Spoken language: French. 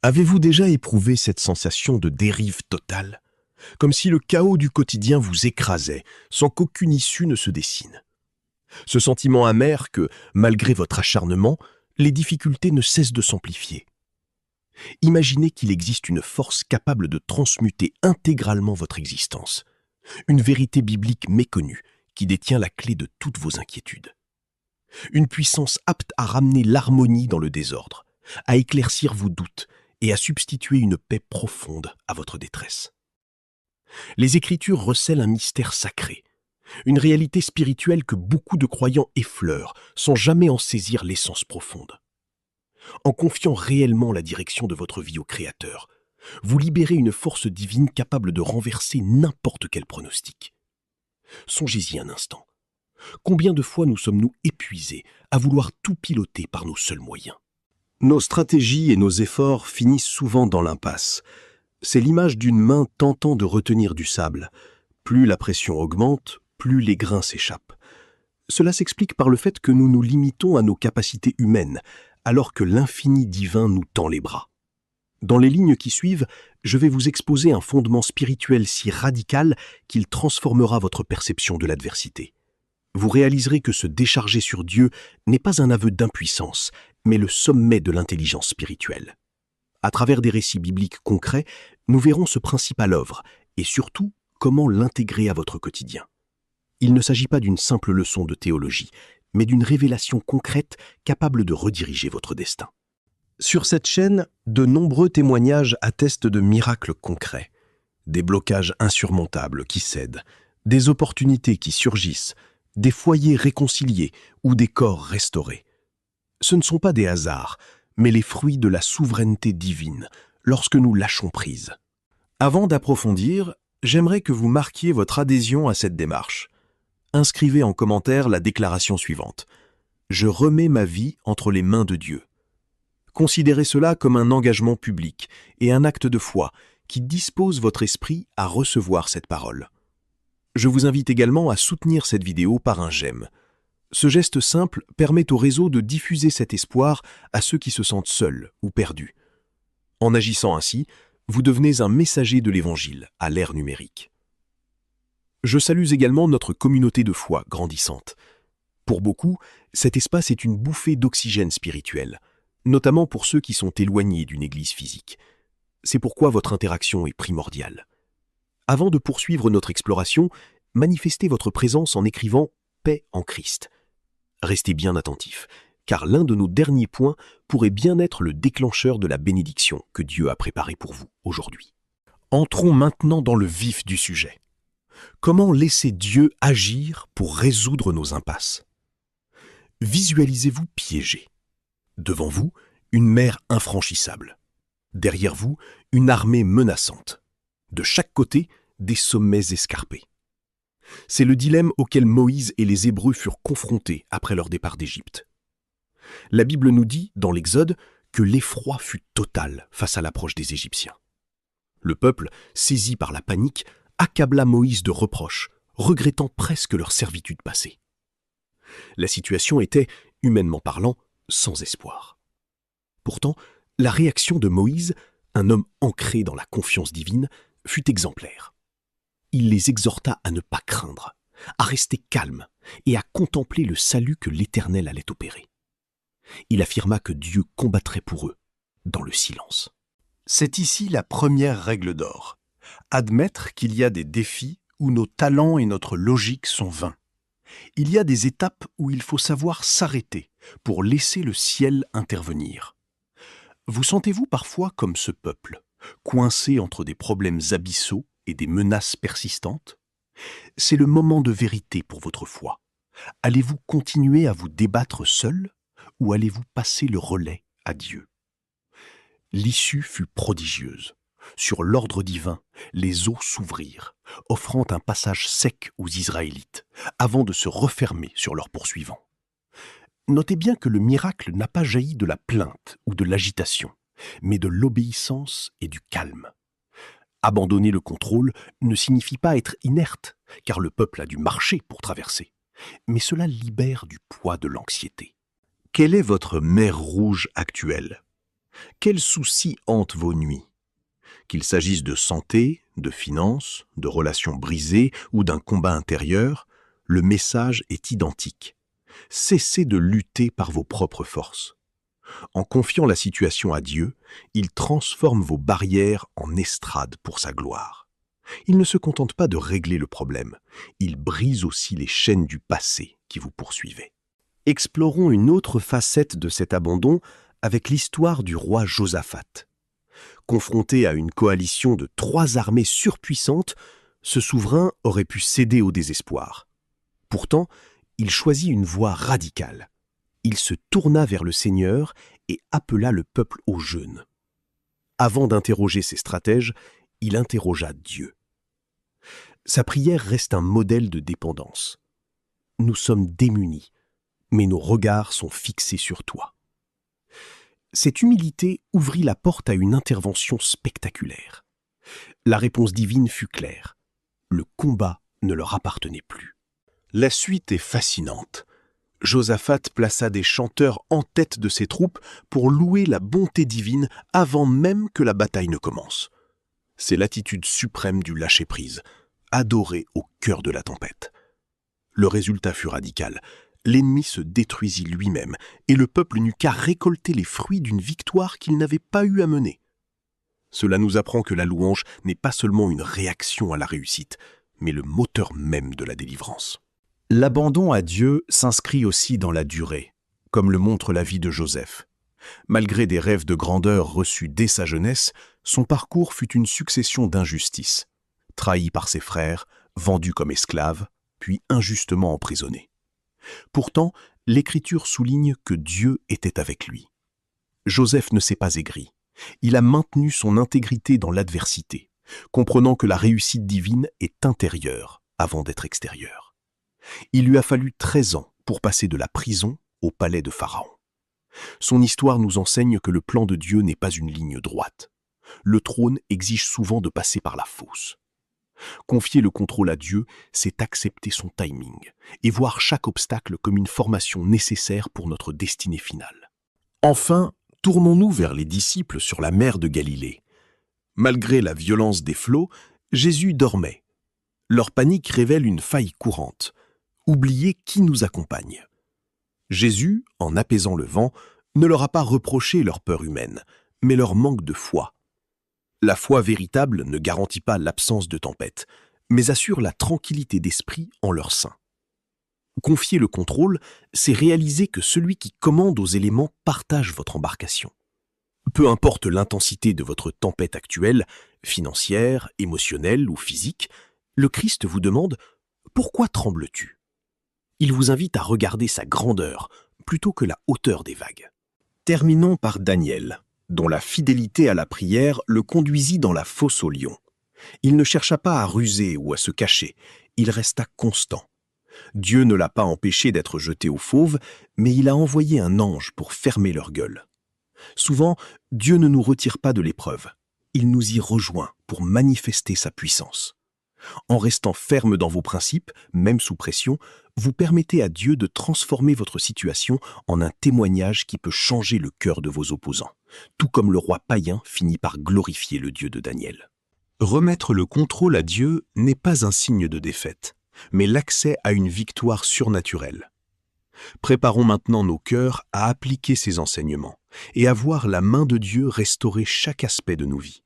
Avez-vous déjà éprouvé cette sensation de dérive totale, comme si le chaos du quotidien vous écrasait sans qu'aucune issue ne se dessine? Ce sentiment amer que, malgré votre acharnement, les difficultés ne cessent de s'amplifier. Imaginez qu'il existe une force capable de transmuter intégralement votre existence, une vérité biblique méconnue qui détient la clé de toutes vos inquiétudes. Une puissance apte à ramener l'harmonie dans le désordre, à éclaircir vos doutes et à substituer une paix profonde à votre détresse. Les Écritures recèlent un mystère sacré, une réalité spirituelle que beaucoup de croyants effleurent sans jamais en saisir l'essence profonde. En confiant réellement la direction de votre vie au Créateur, vous libérez une force divine capable de renverser n'importe quel pronostic. Songez-y un instant. Combien de fois nous sommes-nous épuisés à vouloir tout piloter par nos seuls moyens? Nos stratégies et nos efforts finissent souvent dans l'impasse. C'est l'image d'une main tentant de retenir du sable. Plus la pression augmente, plus les grains s'échappent. Cela s'explique par le fait que nous nous limitons à nos capacités humaines, alors que l'infini divin nous tend les bras. Dans les lignes qui suivent, je vais vous exposer un fondement spirituel si radical qu'il transformera votre perception de l'adversité. Vous réaliserez que se décharger sur Dieu n'est pas un aveu d'impuissance, mais le sommet de l'intelligence spirituelle. À travers des récits bibliques concrets, nous verrons ce principe à l'œuvre, et surtout, comment l'intégrer à votre quotidien. Il ne s'agit pas d'une simple leçon de théologie, mais d'une révélation concrète capable de rediriger votre destin. Sur cette chaîne, de nombreux témoignages attestent de miracles concrets, des blocages insurmontables qui cèdent, des opportunités qui surgissent, des foyers réconciliés ou des corps restaurés. Ce ne sont pas des hasards, mais les fruits de la souveraineté divine, lorsque nous lâchons prise. Avant d'approfondir, j'aimerais que vous marquiez votre adhésion à cette démarche. Inscrivez en commentaire la déclaration suivante. Je remets ma vie entre les mains de Dieu. Considérez cela comme un engagement public et un acte de foi qui dispose votre esprit à recevoir cette parole. Je vous invite également à soutenir cette vidéo par un j'aime. Ce geste simple permet au réseau de diffuser cet espoir à ceux qui se sentent seuls ou perdus. En agissant ainsi, vous devenez un messager de l'Évangile à l'ère numérique. Je salue également notre communauté de foi grandissante. Pour beaucoup, cet espace est une bouffée d'oxygène spirituel, notamment pour ceux qui sont éloignés d'une église physique. C'est pourquoi votre interaction est primordiale. Avant de poursuivre notre exploration, manifestez votre présence en écrivant « Paix en Christ ». Restez bien attentifs, car l'un de nos derniers points pourrait bien être le déclencheur de la bénédiction que Dieu a préparée pour vous aujourd'hui. Entrons maintenant dans le vif du sujet. Comment laisser Dieu agir pour résoudre nos impasses? Visualisez-vous piégé. Devant vous, une mer infranchissable. Derrière vous, une armée menaçante. De chaque côté, des sommets escarpés. C'est le dilemme auquel Moïse et les Hébreux furent confrontés après leur départ d'Égypte. La Bible nous dit, dans l'Exode, que l'effroi fut total face à l'approche des Égyptiens. Le peuple, saisi par la panique, accabla Moïse de reproches, regrettant presque leur servitude passée. La situation était, humainement parlant, sans espoir. Pourtant, la réaction de Moïse, un homme ancré dans la confiance divine, fut exemplaire. Il les exhorta à ne pas craindre, à rester calmes et à contempler le salut que l'Éternel allait opérer. Il affirma que Dieu combattrait pour eux, dans le silence. C'est ici la première règle d'or. Admettre qu'il y a des défis où nos talents et notre logique sont vains. Il y a des étapes où il faut savoir s'arrêter pour laisser le ciel intervenir. Vous sentez-vous parfois comme ce peuple, coincé entre des problèmes abyssaux et des menaces persistantes? C'est le moment de vérité pour votre foi. Allez-vous continuer à vous débattre seul ou allez-vous passer le relais à Dieu? L'issue fut prodigieuse. Sur l'ordre divin, les eaux s'ouvrirent, offrant un passage sec aux Israélites, avant de se refermer sur leurs poursuivants. Notez bien que le miracle n'a pas jailli de la plainte ou de l'agitation, mais de l'obéissance et du calme. Abandonner le contrôle ne signifie pas être inerte, car le peuple a dû marcher pour traverser, mais cela libère du poids de l'anxiété. Quelle est votre mer Rouge actuelle? Quels soucis hantent vos nuits? Qu'il s'agisse de santé, de finances, de relations brisées ou d'un combat intérieur, le message est identique. Cessez de lutter par vos propres forces. En confiant la situation à Dieu, il transforme vos barrières en estrade pour sa gloire. Il ne se contente pas de régler le problème, il brise aussi les chaînes du passé qui vous poursuivaient. Explorons une autre facette de cet abandon avec l'histoire du roi Josaphat. Confronté à une coalition de 3 armées surpuissantes, ce souverain aurait pu céder au désespoir. Pourtant, il choisit une voie radicale. Il se tourna vers le Seigneur et appela le peuple au jeûne. Avant d'interroger ses stratèges, il interrogea Dieu. Sa prière reste un modèle de dépendance. Nous sommes démunis, mais nos regards sont fixés sur toi. Cette humilité ouvrit la porte à une intervention spectaculaire. La réponse divine fut claire. Le combat ne leur appartenait plus. La suite est fascinante. Josaphat plaça des chanteurs en tête de ses troupes pour louer la bonté divine avant même que la bataille ne commence. C'est l'attitude suprême du lâcher-prise, adorer au cœur de la tempête. Le résultat fut radical. L'ennemi se détruisit lui-même, et le peuple n'eut qu'à récolter les fruits d'une victoire qu'il n'avait pas eu à mener. Cela nous apprend que la louange n'est pas seulement une réaction à la réussite, mais le moteur même de la délivrance. L'abandon à Dieu s'inscrit aussi dans la durée, comme le montre la vie de Joseph. Malgré des rêves de grandeur reçus dès sa jeunesse, son parcours fut une succession d'injustices. Trahi par ses frères, vendu comme esclave, puis injustement emprisonné. Pourtant, l'Écriture souligne que Dieu était avec lui. Joseph ne s'est pas aigri. Il a maintenu son intégrité dans l'adversité, comprenant que la réussite divine est intérieure avant d'être extérieure. Il lui a fallu 13 ans pour passer de la prison au palais de Pharaon. Son histoire nous enseigne que le plan de Dieu n'est pas une ligne droite. Le trône exige souvent de passer par la fosse. Confier le contrôle à Dieu, c'est accepter son timing et voir chaque obstacle comme une formation nécessaire pour notre destinée finale. Enfin, tournons-nous vers les disciples sur la mer de Galilée. Malgré la violence des flots, Jésus dormait. Leur panique révèle une faille courante. Oublier qui nous accompagne. Jésus, en apaisant le vent, ne leur a pas reproché leur peur humaine, mais leur manque de foi. La foi véritable ne garantit pas l'absence de tempête, mais assure la tranquillité d'esprit en leur sein. Confier le contrôle, c'est réaliser que celui qui commande aux éléments partage votre embarcation. Peu importe l'intensité de votre tempête actuelle, financière, émotionnelle ou physique, le Christ vous demande « Pourquoi trembles-tu » Il vous invite à regarder sa grandeur plutôt que la hauteur des vagues. Terminons par Daniel, dont la fidélité à la prière le conduisit dans la fosse aux lions. Il ne chercha pas à ruser ou à se cacher, il resta constant. Dieu ne l'a pas empêché d'être jeté aux fauves, mais il a envoyé un ange pour fermer leur gueule. Souvent, Dieu ne nous retire pas de l'épreuve, il nous y rejoint pour manifester sa puissance. En restant ferme dans vos principes, même sous pression, vous permettez à Dieu de transformer votre situation en un témoignage qui peut changer le cœur de vos opposants, tout comme le roi païen finit par glorifier le Dieu de Daniel. Remettre le contrôle à Dieu n'est pas un signe de défaite, mais l'accès à une victoire surnaturelle. Préparons maintenant nos cœurs à appliquer ces enseignements et à voir la main de Dieu restaurer chaque aspect de nos vies.